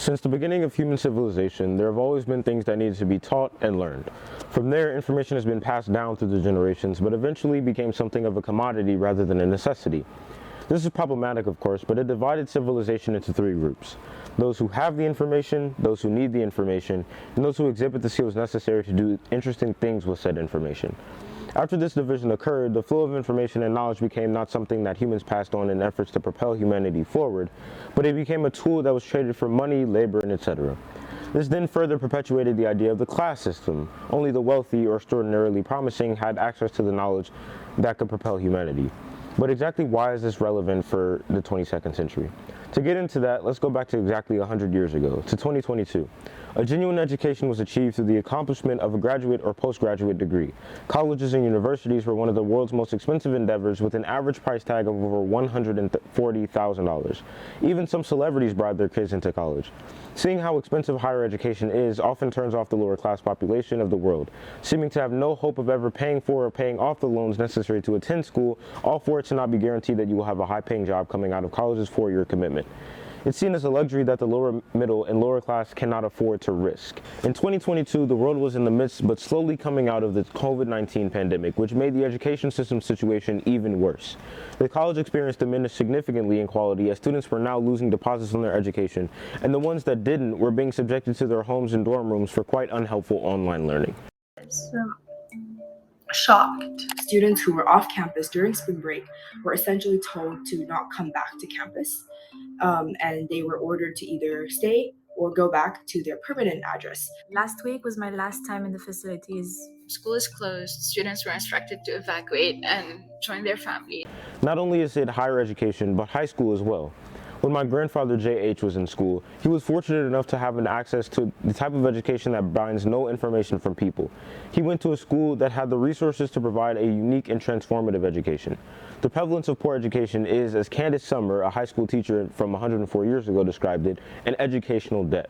Since the beginning of human civilization, there have always been things that needed to be taught and learned. From there, information has been passed down through the generations, but eventually became something of a commodity rather than a necessity. This is problematic, of course, but it divided civilization into three groups: those who have the information, those who need the information, and those who exhibit the skills necessary to do interesting things with said information. After this division occurred, the flow of information and knowledge became not something that humans passed on in efforts to propel humanity forward, but it became a tool that was traded for money, labor, and etc. This then further perpetuated the idea of the class system. Only the wealthy or extraordinarily promising had access to the knowledge that could propel humanity. But exactly why is this relevant for the 22nd century? To get into that, let's go back to exactly 100 years ago, to 2022. A genuine education was achieved through the accomplishment of a graduate or postgraduate degree. Colleges and universities were one of the world's most expensive endeavors, with an average price tag of over $140,000. Even some celebrities bribe their kids into college. Seeing how expensive higher education is often turns off the lower class population of the world, seeming to have no hope of ever paying for or paying off the loans necessary to attend school, all for it to not be guaranteed that you will have a high-paying job coming out of college's four-year commitment. It's seen as a luxury that the lower middle and lower class cannot afford to risk. In 2022, the world was in the midst but slowly coming out of the COVID-19 pandemic, which made the education system situation even worse. The college experience diminished significantly in quality as students were now losing deposits on their education, and the ones that didn't were being subjected to their homes and dorm rooms for quite unhelpful online learning. Shocked. Students who were off campus during spring break were essentially told to not come back to campus, and they were ordered to either stay or go back to their permanent address. Last week was my last time in the facilities. School is closed, students were instructed to evacuate and join their family. Not only is it higher education, but high school as well. When my grandfather J.H. was in school, he was fortunate enough to have an access to the type of education that binds no information from people. He went to a school that had the resources to provide a unique and transformative education. The prevalence of poor education is, as Candace Summer, a high school teacher from 104 years ago, described it, an educational debt.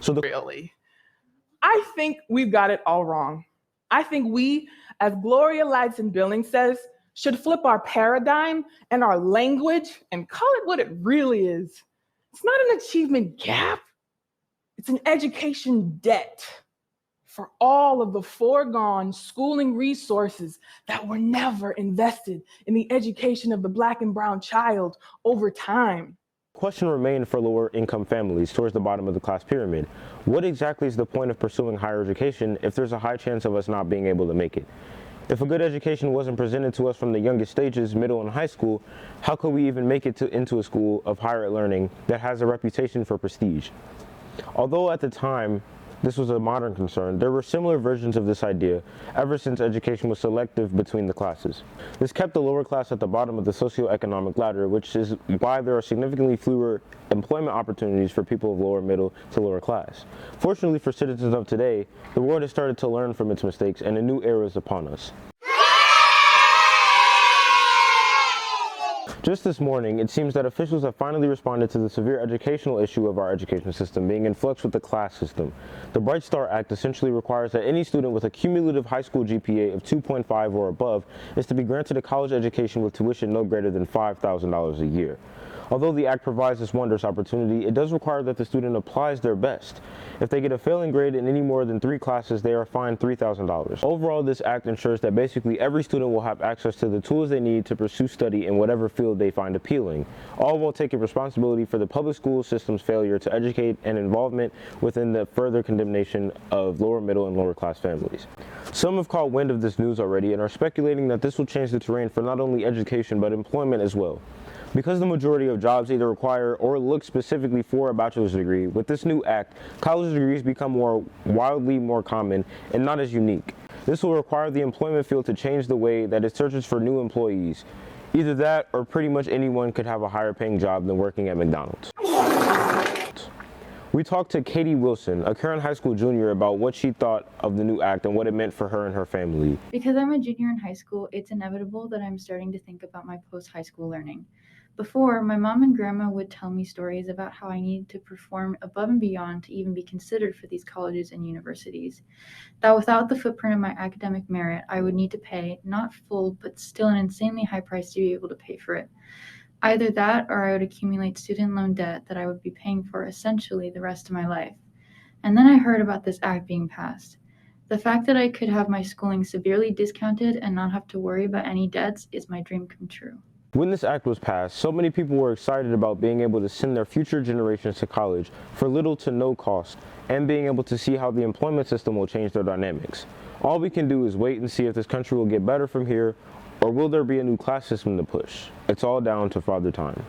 Really, I think we've got it all wrong. I think we, as Gloria Ladson-Billings says, should flip our paradigm and our language and call it what it really is. It's not an achievement gap. It's an education debt for all of the foregone schooling resources that were never invested in the education of the Black and brown child over time. Question remained for lower income families towards the bottom of the class pyramid. What exactly is the point of pursuing higher education if there's a high chance of us not being able to make it? If a good education wasn't presented to us from the youngest stages, middle and high school, how could we even make it into a school of higher learning that has a reputation for prestige? Although at the time this was a modern concern, there were similar versions of this idea ever since education was selective between the classes. This kept the lower class at the bottom of the socioeconomic ladder, which is why there are significantly fewer employment opportunities for people of lower middle to lower class. Fortunately for citizens of today, the world has started to learn from its mistakes and a new era is upon us. Just this morning, it seems that officials have finally responded to the severe educational issue of our education system being in flux with the class system. The Bright Star Act essentially requires that any student with a cumulative high school GPA of 2.5 or above is to be granted a college education with tuition no greater than $5,000 a year. Although the Act provides this wondrous opportunity, it does require that the student applies their best. If they get a failing grade in any more than 3 classes, they are fined $3,000. Overall, this Act ensures that basically every student will have access to the tools they need to pursue study in whatever field they find appealing, all while taking responsibility for the public school system's failure to educate and involvement within the further condemnation of lower middle and lower class families. Some have caught wind of this news already and are speculating that this will change the terrain for not only education but employment as well. Because the majority of jobs either require or look specifically for a bachelor's degree, with this new act, college degrees become wildly more common and not as unique. This will require the employment field to change the way that it searches for new employees. Either that or pretty much anyone could have a higher paying job than working at McDonald's. We talked to Katie Wilson, a current high school junior, about what she thought of the new act and what it meant for her and her family. Because I'm a junior in high school, it's inevitable that I'm starting to think about my post-high school learning. Before, my mom and grandma would tell me stories about how I needed to perform above and beyond to even be considered for these colleges and universities. That without the footprint of my academic merit, I would need to pay, not full, but still an insanely high price to be able to pay for it. Either that or I would accumulate student loan debt that I would be paying for essentially the rest of my life. And then I heard about this act being passed. The fact that I could have my schooling severely discounted and not have to worry about any debts is my dream come true. When this act was passed, so many people were excited about being able to send their future generations to college for little to no cost and being able to see how the employment system will change their dynamics. All we can do is wait and see if this country will get better from here, or will there be a new class system to push? It's all down to Father Time.